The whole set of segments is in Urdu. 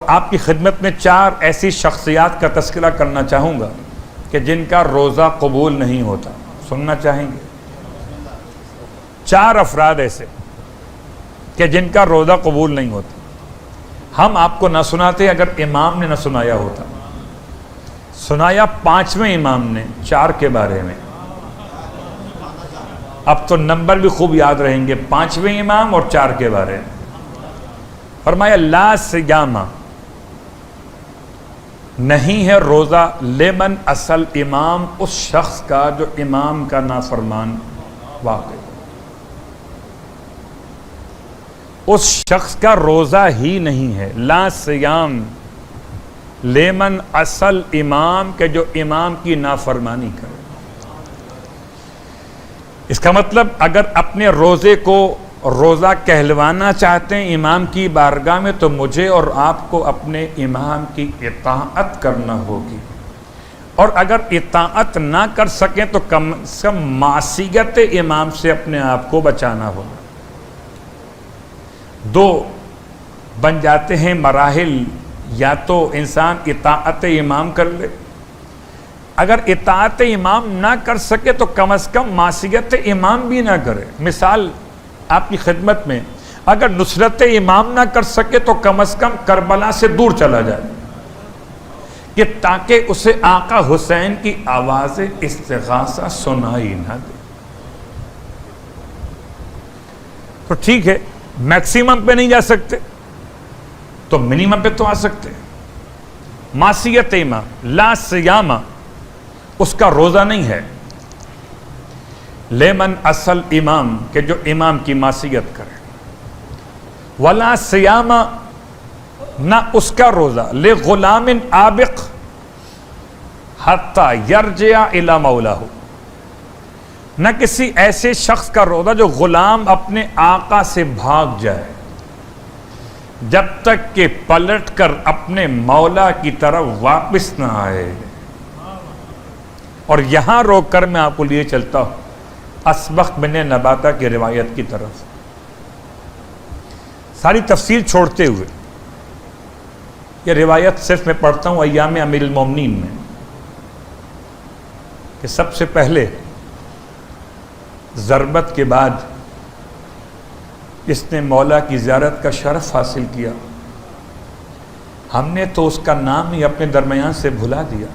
آپ کی خدمت میں 4 ایسی شخصیات کا تذکرہ کرنا چاہوں گا کہ جن کا روزہ قبول نہیں ہوتا. سننا چاہیں گے؟ 4 افراد ایسے کہ جن کا روزہ قبول نہیں ہوتا. ہم آپ کو نہ سناتے اگر امام نے نہ سنایا ہوتا. سنایا 5ویں امام نے 4 کے بارے میں. اب تو نمبر بھی خوب یاد رہیں گے. 5ویں امام اور 4 کے بارے میں فرمایا لا صیامہ، نہیں ہے روزہ لمن اصل امام، اس شخص کا جو امام کا نافرمان واقع، اس شخص کا روزہ ہی نہیں ہے. لا صیام لمن اصل امام کے جو امام کی نافرمانی کرے. اس کا مطلب اگر اپنے روزے کو روزہ کہلوانا چاہتے ہیں امام کی بارگاہ میں تو مجھے اور آپ کو اپنے امام کی اطاعت کرنا ہوگی، اور اگر اطاعت نہ کر سکیں تو کم سے کم معصیت امام سے اپنے آپ کو بچانا ہوگا. 2 بن جاتے ہیں مراحل. یا تو انسان اطاعت امام کر لے، اگر اطاعت امام نہ کر سکے تو کم از کم معصیت امام بھی نہ کرے. مثال آپ کی خدمت میں اگر نصرت امام نہ کر سکے تو کم از کم کربلا سے دور چلا جائے کہ تاکہ اسے آقا حسین کی آواز استغاثہ سنائی نہ دے. تو ٹھیک ہے، میکسیمم پہ نہیں جا سکتے تو منیمم پہ تو آ سکتے. معصیت امام لا صیامہ، اس کا روزہ نہیں ہے. لیمن اصل امام کہ جو امام کی معصیت کرے. ولا صیامہ، نہ اس کا روزہ لغلام آبق حتی یرجع الی مولاه، نہ کسی ایسے شخص کا روزہ جو غلام اپنے آقا سے بھاگ جائے جب تک کہ پلٹ کر اپنے مولا کی طرف واپس نہ آئے. اور یہاں روک کر میں آپ کو لیے چلتا ہوں اسبغ بن نباتہ کی روایت کی طرف. ساری تفصیل چھوڑتے ہوئے یہ روایت صرف میں پڑھتا ہوں ایام امیر المومنین میں کہ سب سے پہلے ضربت کے بعد جس نے مولا کی زیارت کا شرف حاصل کیا، ہم نے تو اس کا نام ہی اپنے درمیان سے بھلا دیا.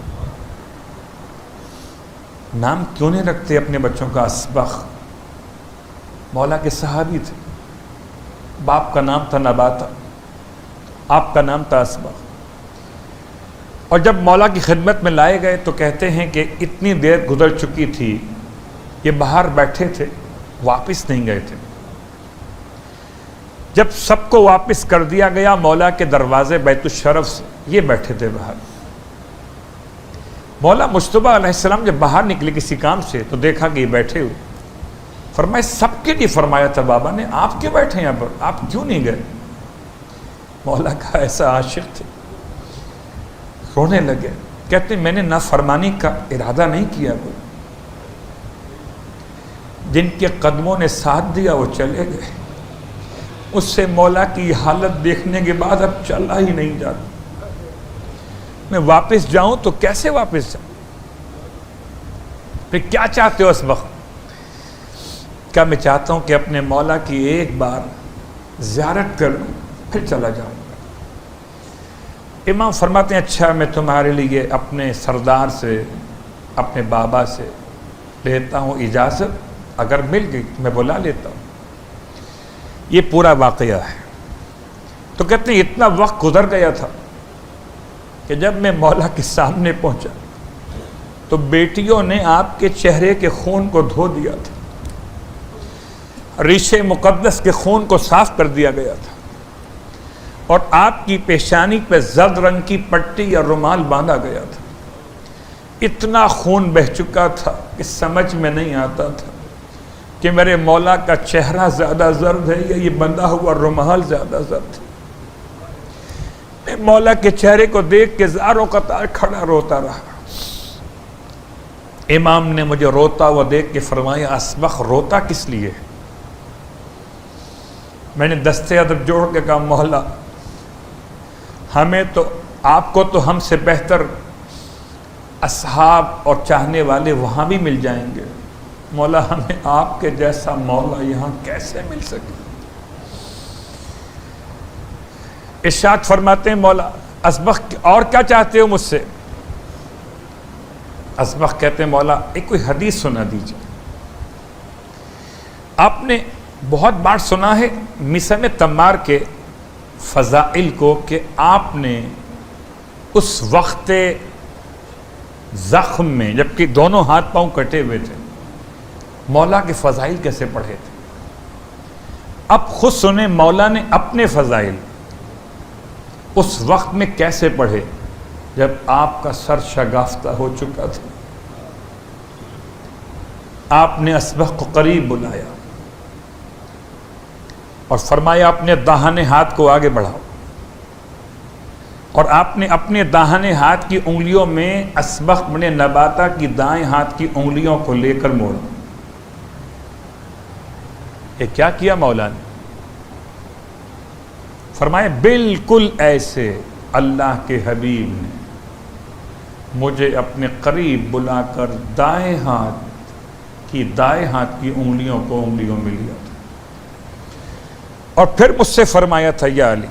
نام کیوں نہیں رکھتے اپنے بچوں کا؟ اسبغ مولا کے صحابی تھے، باپ کا نام تھا نباتہ، آپ کا نام تھا اسبغ. اور جب مولا کی خدمت میں لائے گئے تو کہتے ہیں کہ اتنی دیر گزر چکی تھی، یہ باہر بیٹھے تھے، واپس نہیں گئے تھے. جب سب کو واپس کر دیا گیا مولا کے دروازے بیت الشرف سے، یہ بیٹھے تھے باہر. مولا مجتبیٰ علیہ السلام جب باہر نکلے کسی کام سے تو دیکھا کہ یہ بیٹھے ہوئے. فرمایا سب کے لیے فرمایا تھا بابا نے، آپ کیوں بیٹھے یہاں پر، آپ کیوں نہیں گئے؟ مولا کا ایسا عاشق تھے، رونے لگے. کہتے میں نے نافرمانی کا ارادہ نہیں کیا. جن کے قدموں نے ساتھ دیا وہ چلے گئے، اس سے مولا کی حالت دیکھنے کے بعد اب چلا ہی نہیں جاتا. میں واپس جاؤں تو کیسے واپس جاؤں؟ پھر کیا چاہتے ہو اس وقت؟ کیا میں چاہتا ہوں کہ اپنے مولا کی ایک بار زیارت کر لوں پھر چلا جاؤں گا. امام فرماتے ہیں اچھا میں تمہارے لیے اپنے سردار سے اپنے بابا سے لیتا ہوں اجازت، اگر مل گئی میں بلا لیتا ہوں. یہ پورا واقعہ ہے. تو کہتے ہیں اتنا وقت گزر گیا تھا کہ جب میں مولا کے سامنے پہنچا تو بیٹیوں نے آپ کے چہرے کے خون کو دھو دیا تھا، ریش مقدس کے خون کو صاف کر دیا گیا تھا، اور آپ کی پیشانی پہ زرد رنگ کی پٹی یا رومال باندھا گیا تھا. اتنا خون بہہ چکا تھا کہ سمجھ میں نہیں آتا تھا کہ میرے مولا کا چہرہ زیادہ زرد ہے یا یہ بندھا ہوا رومال زیادہ زرد ہے. میں مولا کے چہرے کو دیکھ کے زار و قطار کھڑا روتا رہا. امام نے مجھے روتا ہوا دیکھ کے فرمایا اسبغ روتا کس لیے؟ میں نے دستے ادب جوڑ کے کہا مولا ہمیں تو آپ کو تو ہم سے بہتر اصحاب اور چاہنے والے وہاں بھی مل جائیں گے، مولا ہمیں آپ کے جیسا مولا یہاں کیسے مل سکے؟ ارشاد فرماتے ہیں مولا اسبغ اور کیا چاہتے ہو مجھ سے؟ اسبغ کہتے ہیں مولا ایک کوئی حدیث سنا دیجیے۔ آپ نے بہت بار سنا ہے مسم تمار کے فضائل کو کہ آپ نے اس وقت زخم میں جبکہ دونوں ہاتھ پاؤں کٹے ہوئے تھے مولا کے فضائل کیسے پڑھے تھے۔ اب خود سنیں مولا نے اپنے فضائل اس وقت میں کیسے پڑھے جب آپ کا سر شگافتہ ہو چکا تھا۔ آپ نے اسبغ کو قریب بلایا اور فرمایا اپنے داہنے ہاتھ کو آگے بڑھاؤ، اور آپ نے اپنے داہنے ہاتھ کی انگلیوں میں اسبغ بن نباتہ کی دائیں ہاتھ کی انگلیوں کو لے کر موڑا۔ یہ کیا کیا مولا نے؟ فرمایا بالکل ایسے اللہ کے حبیب نے مجھے اپنے قریب بلا کر دائیں ہاتھ کی انگلیوں کو انگلیوں میں لیا تھا، اور پھر مجھ سے فرمایا تھا یا علی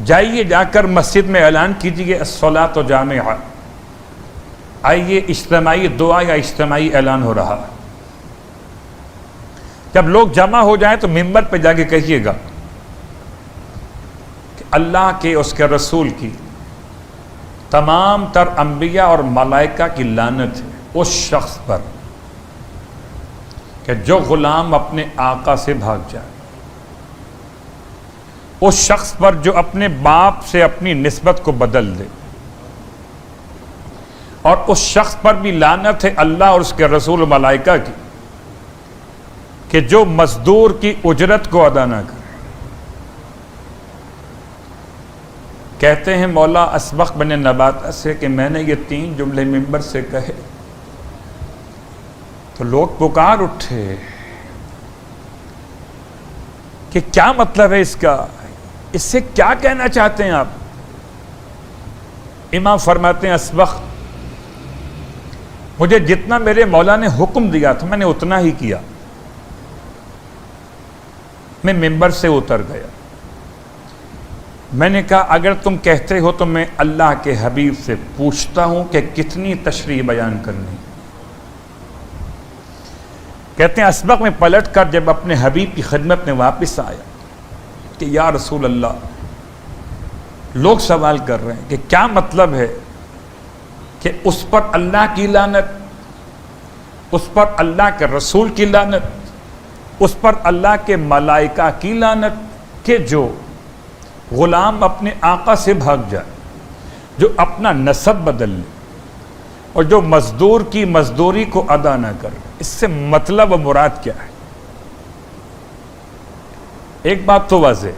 جائیے جا کر مسجد میں اعلان کیجئے الصلاۃ جامعہ، آئیے اجتماعی دعا یا اجتماعی اعلان ہو رہا ہے، جب لوگ جمع ہو جائیں تو منبر پہ جا کے کہیے گا کہ اللہ کے اس کے رسول کی تمام تر انبیاء اور ملائکہ کی لعنت ہے اس شخص پر کہ جو غلام اپنے آقا سے بھاگ جائے، اس شخص پر جو اپنے باپ سے اپنی نسبت کو بدل دے، اور اس شخص پر بھی لعنت ہے اللہ اور اس کے رسول و ملائکہ کی کہ جو مزدور کی اجرت کو ادا نہ کرے۔ کہتے ہیں مولا اسبغ بن نباتہ سے کہ میں نے یہ 3 جملے منبر سے کہے تو لوگ پکار اٹھے کہ کیا مطلب ہے اس کا، اس سے کیا کہنا چاہتے ہیں آپ؟ امام فرماتے ہیں اسبغ مجھے جتنا میرے مولا نے حکم دیا تھا میں نے اتنا ہی کیا، میں منبر سے اتر گیا، میں نے کہا اگر تم کہتے ہو تو میں اللہ کے حبیب سے پوچھتا ہوں کہ کتنی تشریح بیان کرنی۔ کہتے ہیں اسبغ میں پلٹ کر جب اپنے حبیب کی خدمت میں واپس آیا کہ یا رسول اللہ لوگ سوال کر رہے ہیں کہ کیا مطلب ہے کہ اس پر اللہ کی لعنت، اس پر اللہ کے رسول کی لعنت، اس پر اللہ کے ملائکہ کی لعنت کہ جو غلام اپنے آقا سے بھاگ جائے، جو اپنا نسب بدل لے، اور جو مزدور کی مزدوری کو ادا نہ کرے۔ اس سے مطلب و مراد کیا ہے؟ ایک بات تو واضح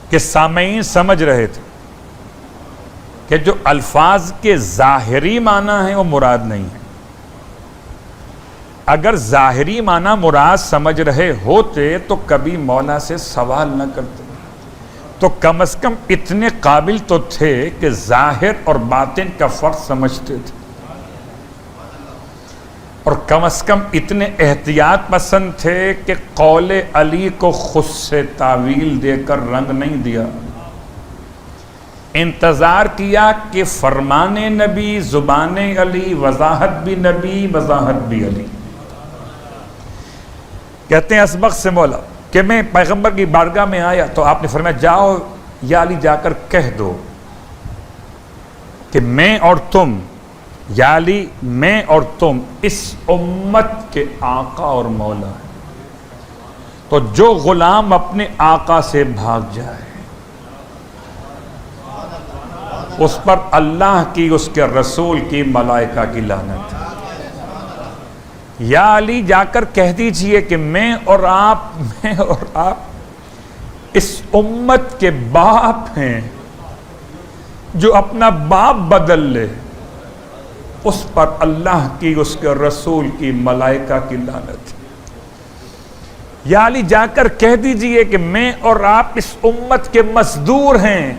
کہ سامعین سمجھ رہے تھے کہ جو الفاظ کے ظاہری معنی ہیں وہ مراد نہیں ہے۔ اگر ظاہری معنی مراد سمجھ رہے ہوتے تو کبھی مولا سے سوال نہ کرتے، تو کم از کم اتنے قابل تو تھے کہ ظاہر اور باطن کا فرق سمجھتے تھے، اور کم از کم اتنے احتیاط پسند تھے کہ قول علی کو خود سے تعویل دے کر رنگ نہیں دیا، انتظار کیا کہ فرمان نبی، زبان علی، وضاحت بھی نبی، وضاحت بھی علی۔ کہتے ہیں اسبغ سے مولا کہ میں پیغمبر کی بارگاہ میں آیا تو آپ نے فرمایا جاؤ یا علی جا کر کہہ دو کہ میں اور تم، یا علی میں اور تم اس امت کے آقا اور مولا ہیں، تو جو غلام اپنے آقا سے بھاگ جائے اس پر اللہ کی، اس کے رسول کی، ملائکہ کی لعنت ہے۔ یا علی جا کر کہہ دیجئے کہ میں اور آپ اس امت کے باپ ہیں، جو اپنا باپ بدل لے اس پر اللہ کی، اس کے رسول کی، ملائکہ کی لعنت ہے۔ یا علی جا کر کہہ دیجئے کہ میں اور آپ اس امت کے مزدور ہیں،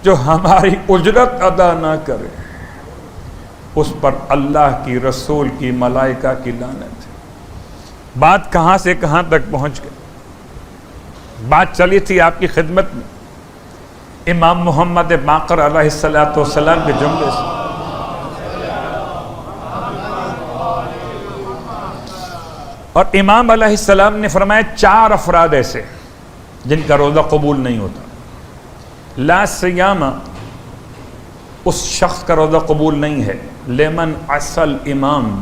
جو ہماری اجرت ادا نہ کرے اس پر اللہ کی، رسول کی، ملائکہ کی لعنت ہے۔ بات کہاں سے کہاں تک پہنچ گئی؟ بات چلی تھی آپ کی خدمت میں امام محمد باقر علیہ السلام کے جملے سے، اور امام علیہ السلام نے فرمایا 4 افراد ایسے جن کا روزہ قبول نہیں ہوتا۔ لا سیامہ اس شخص کا روزہ قبول نہیں ہے، لمن اصل امام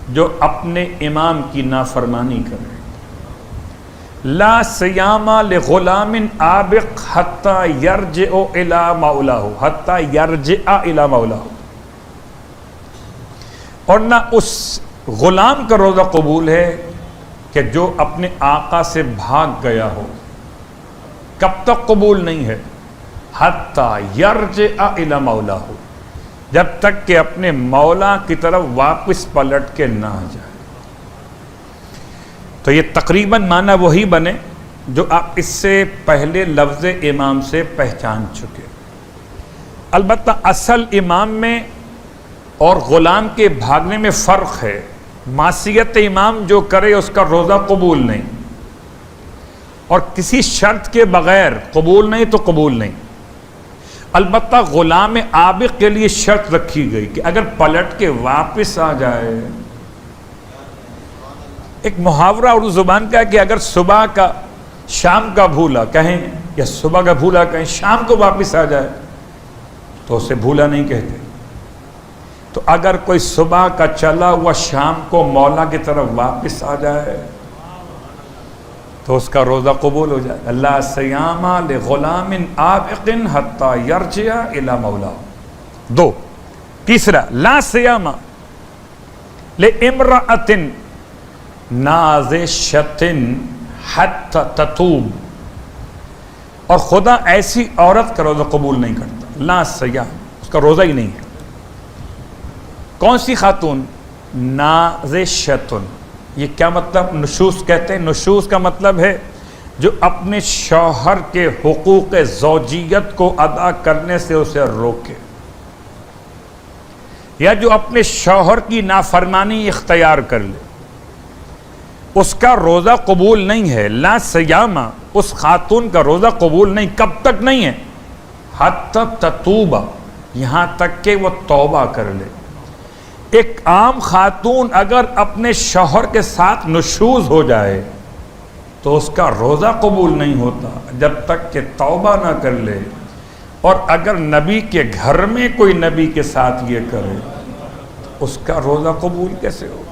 جو اپنے امام کی نافرمانی کرے، لا سیامہ لغلام آبق حتی یرجع الی مولاہ، حتی یرجع الی مولاہ، اور نہ اس غلام کا روزہ قبول ہے کہ جو اپنے آقا سے بھاگ گیا ہو۔ کب تک قبول نہیں ہے؟ حتی یرجع الی مولاہ، جب تک کہ اپنے مولا کی طرف واپس پلٹ کے نہ جائے۔ تو یہ تقریباً معنی وہی بنے جو آپ اس سے پہلے لفظ امام سے پہچان چکے۔ البتہ اصل امام میں اور غلام کے بھاگنے میں فرق ہے۔ معصیت امام جو کرے اس کا روزہ قبول نہیں، اور کسی شرط کے بغیر قبول نہیں تو قبول نہیں۔ البتہ غلام عابق کے لیے شرط رکھی گئی کہ اگر پلٹ کے واپس آ جائے، ایک محاورہ اردو زبان کا ہے کہ اگر صبح کا شام کا بھولا کہیں یا صبح کا بھولا کہیں، شام کو واپس آ جائے تو اسے بھولا نہیں کہتے۔ تو اگر کوئی صبح کا چلا ہوا شام کو مولا کی طرف واپس آ جائے تو اس کا روزہ قبول ہو جائے۔ لا صیام لغلام عابق حتی یرجع الی مولاہ۔ 2، تیسرا لا صیام لامرأۃ نازشۃ حتی تتوب، اور خدا ایسی عورت کا روزہ قبول نہیں کرتا۔ لا صیام، اس کا روزہ ہی نہیں ہے۔ کون سی خاتون؟ نازشۃ۔ یہ کیا مطلب؟ نشوز کہتے ہیں۔ نشوز کا مطلب ہے جو اپنے شوہر کے حقوق زوجیت کو ادا کرنے سے اسے روکے، یا جو اپنے شوہر کی نافرمانی اختیار کر لے، اس کا روزہ قبول نہیں ہے۔ لا صیامہ، اس خاتون کا روزہ قبول نہیں۔ کب تک نہیں ہے؟ حتی تتوب، یہاں تک کہ وہ توبہ کر لے۔ ایک عام خاتون اگر اپنے شوہر کے ساتھ نشوز ہو جائے تو اس کا روزہ قبول نہیں ہوتا جب تک کہ توبہ نہ کر لے، اور اگر نبی کے گھر میں کوئی نبی کے ساتھ یہ کرے اس کا روزہ قبول کیسے ہو؟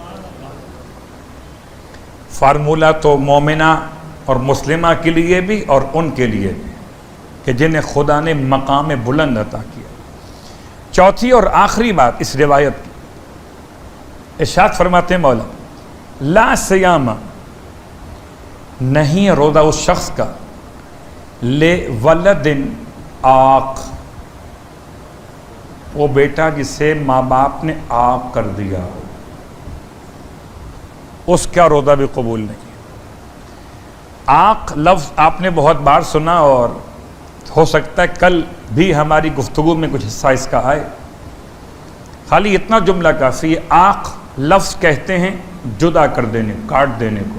فارمولہ تو مومنہ اور مسلمہ کے لیے بھی اور ان کے لیے بھی کہ جنہیں خدا نے مقام بلند عطا کیا۔ چوتھی اور آخری بات اس روایت کی، ارشاد فرماتے ہیں مولا، لا صیام، نہیں روزہ اس شخص کا، لے ولد عاق، وہ بیٹا جسے ماں باپ نے عاق کر دیا ہو، اس کا روزہ بھی قبول نہیں۔ عاق لفظ آپ نے بہت بار سنا، اور ہو سکتا ہے کل بھی ہماری گفتگو میں کچھ حصہ اس کا آئے۔ خالی اتنا جملہ کافی ہے۔ عاق لفظ کہتے ہیں جدا کر دینے، کاٹ دینے کو۔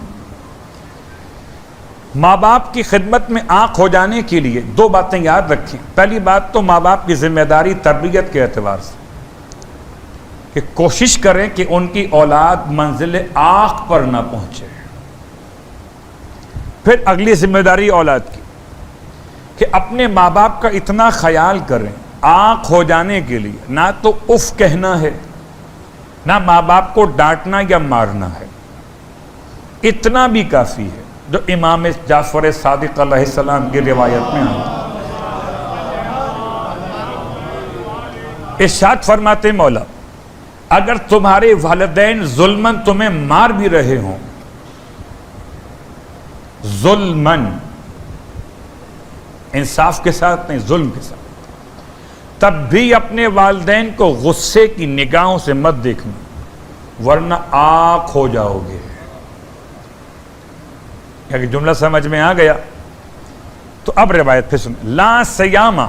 ماں باپ کی خدمت میں عاق ہو جانے کے لیے 2 باتیں یاد رکھیں۔ پہلی بات تو ماں باپ کی ذمہ داری تربیت کے اعتبار سے کہ کوشش کریں کہ ان کی اولاد منزل عاق پر نہ پہنچے۔ پھر اگلی ذمہ داری اولاد کی کہ اپنے ماں باپ کا اتنا خیال کریں عاق ہو جانے کے لیے، نہ تو اف کہنا ہے، نہ ماں باپ کو ڈانٹنا یا مارنا ہے، اتنا بھی کافی ہے جو امام جعفر صادق علیہ السلام کی روایت میں آتا ہے۔ ارشاد فرماتے مولا، اگر تمہارے والدین ظلمن تمہیں مار بھی رہے ہوں، ظلمن، انصاف کے ساتھ نہیں، ظلم کے ساتھ، تب بھی اپنے والدین کو غصے کی نگاہوں سے مت دیکھنا۔ ورنہ آنکھ ہو جاؤ گے. کہ جملہ سمجھ میں آ گیا؟ تو اب روایت پھر سن. لا صیام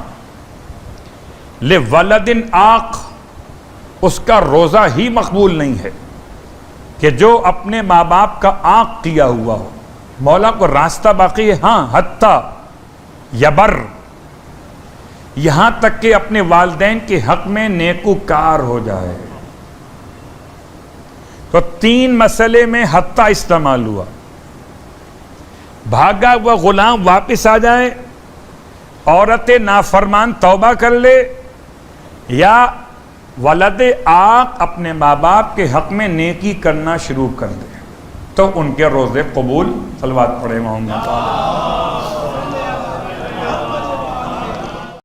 لولد آق، اس کا روزہ ہی مقبول نہیں ہے کہ جو اپنے ماں باپ کا آق کیا ہوا ہو. مولا کو راستہ باقی ہے، ہاں، حتیٰ یبر، یہاں تک کہ اپنے والدین کے حق میں نیکوکار ہو جائے. تو 3 مسئلے میں حتیٰ استعمال ہوا. بھاگا ہوا غلام واپس آ جائے، عورت نافرمان توبہ کر لے، یا ولد آق اپنے ماں باپ کے حق میں نیکی کرنا شروع کر دے، تو ان کے روزے قبول. صلوات پڑھے محمد.